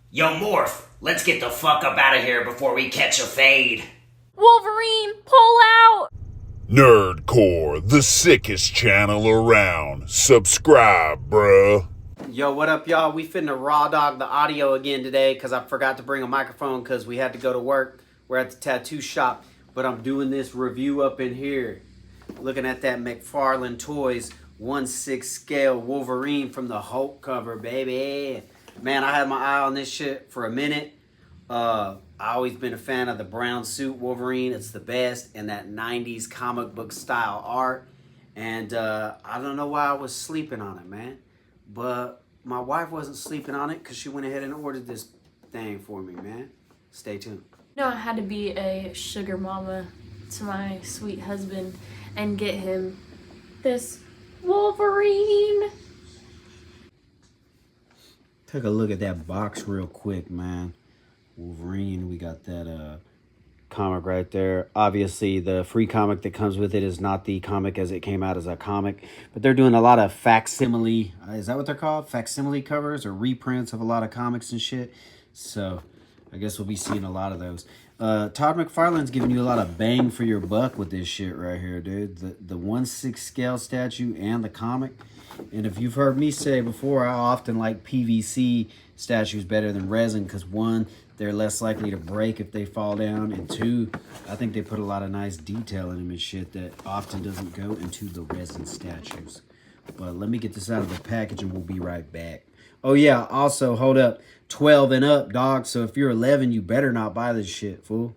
Yo, Morph, let's get the fuck up out of here before we catch a fade. Wolverine, pull out! Nerdcore, the sickest channel around. Subscribe, bruh. Yo, what up, y'all? We finna raw dog the audio again today because I forgot to bring a microphone because we had to go to work. We're at the tattoo shop, but I'm doing this review up in here. Looking at that McFarlane Toys 1/6 scale Wolverine from the Hulk cover, baby. Man, I had my eye on this shit for a minute. I always been a fan of the brown suit Wolverine. It's the best, and that 90s comic book style art. And I don't know why I was sleeping on it, man. But my wife wasn't sleeping on it because she went ahead and ordered this thing for me, man. Stay tuned. You know, I had to be a sugar mama to my sweet husband and get him this Wolverine. Take a look at that box real quick, man. Wolverine, we got that comic right there. Obviously, the free comic that comes with it is not the comic as it came out as a comic, but they're doing a lot of facsimile, is that what they're called? Facsimile covers or reprints of a lot of comics and shit. So I guess we'll be seeing a lot of those. Todd McFarlane's giving you a lot of bang for your buck with this shit right here, dude. The 1/6 scale statue and the comic. And if you've heard me say before, I often like PVC statues better than resin because one, they're less likely to break if they fall down, and two, I think they put a lot of nice detail in them and shit that often doesn't go into the resin statues. But let me get this out of the package and we'll be right back. Oh yeah, also, hold up, 12 and up, dog, so if you're 11, you better not buy this shit, fool.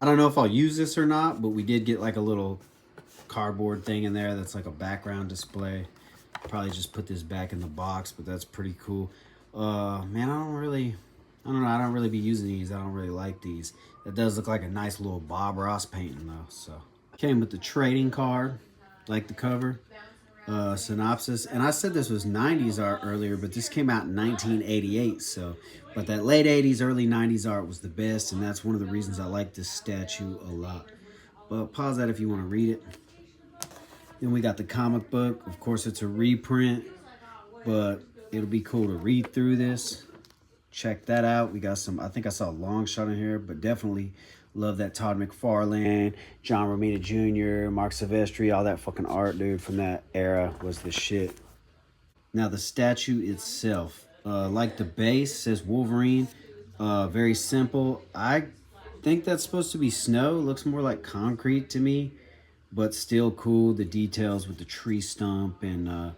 I don't know if I'll use this or not, but we did get like a little cardboard thing in there that's like a background display. Probably just put this back in the box, but that's pretty cool. Man, I don't know, I don't really be using these. I don't really like these. It does look like a nice little Bob Ross painting though, so. Came with the trading card, like the cover, synopsis. And I said this was 90s art earlier, but this came out in 1988, so. But that late 80s, early 90s art was the best, and that's one of the reasons I like this statue a lot. But pause that if you want to read it. Then we got the comic book. Of course, it's a reprint, but it'll be cool to read through this. Check that out. We got some, I think I saw a long shot in here, but definitely love that Todd McFarlane, John Romita Jr., Mark Silvestri, all that fucking art, dude, from that era was the shit. Now, the statue itself, like the base, says Wolverine. Very simple. I think that's supposed to be snow. Looks more like concrete to me, but still cool. The details with the tree stump and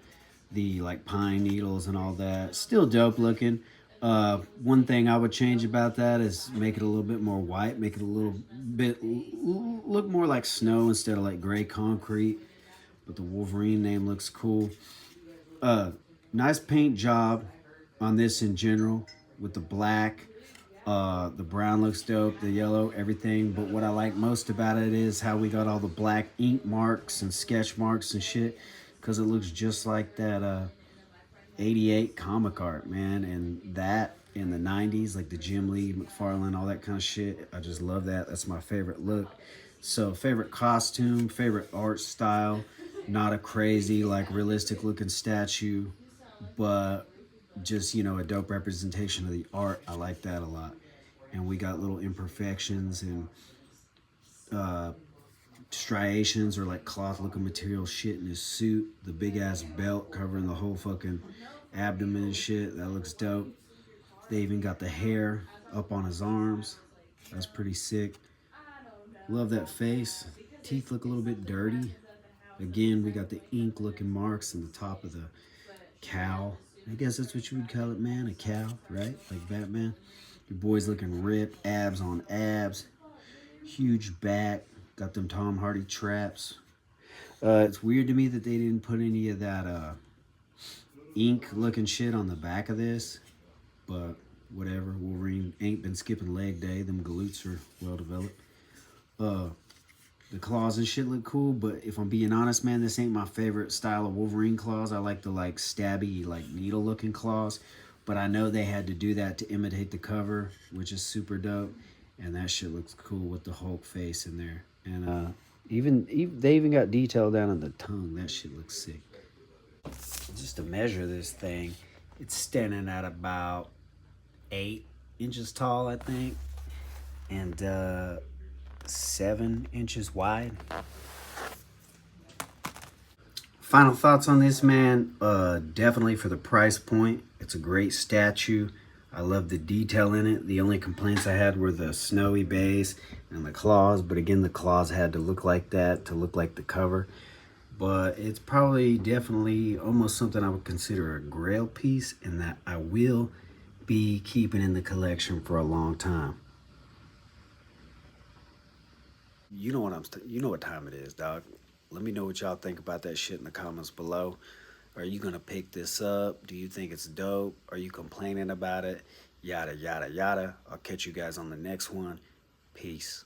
the like pine needles and all that. Still dope looking. One thing I would change about that is make it a little bit more white. Make it a little bit look more like snow instead of like gray concrete. But the Wolverine name looks cool. Nice paint job on this in general with the black. The brown looks dope, the yellow, everything. But what I like most about it is how we got all the black ink marks and sketch marks and shit, because it looks just like that 88 comic art, man. And that in the 90s, like the Jim Lee, McFarlane, all that kind of shit. I just love that. That's my favorite look. So favorite costume, favorite art style. Not a crazy, like realistic looking statue, but just, you know, a dope representation of the art. I like that a lot. And we got little imperfections and striations or like cloth looking material shit in his suit. The big ass belt covering the whole fucking abdomen and shit. That looks dope. They even got the hair up on his arms. That's pretty sick. Love that face. Teeth look a little bit dirty. Again, we got the ink looking marks in the top of the cowl. I guess that's what you would call it, man. A cow, right? Like Batman. Your boy's looking ripped. Abs on abs. Huge back. Got them Tom Hardy traps. It's weird to me that they didn't put any of that ink looking shit on the back of this. But whatever. Wolverine ain't been skipping leg day. Them glutes are well developed. The claws and shit look cool, but if I'm being honest, man, this ain't my favorite style of Wolverine claws. I like the like stabby, like needle looking claws, but I know they had to do that to imitate the cover, which is super dope. And that shit looks cool with the Hulk face in there. And even they even got detail down on the tongue. That shit looks sick. Just to measure this thing, it's standing at about 8 inches tall, I think, and 7 inches wide. Final thoughts on this, man. Definitely for the price point, it's a great statue. I love the detail in it. The only complaints I had were the snowy base and the claws, but again, the claws had to look like that to look like the cover. But it's probably definitely almost something I would consider a grail piece, and that I will be keeping in the collection for a long time. You know what time it is, dog. Let me know what y'all think about that shit in the comments below. Are you gonna pick this up? Do you think it's dope? Are you complaining about it? Yada yada yada. I'll catch you guys on the next one. Peace.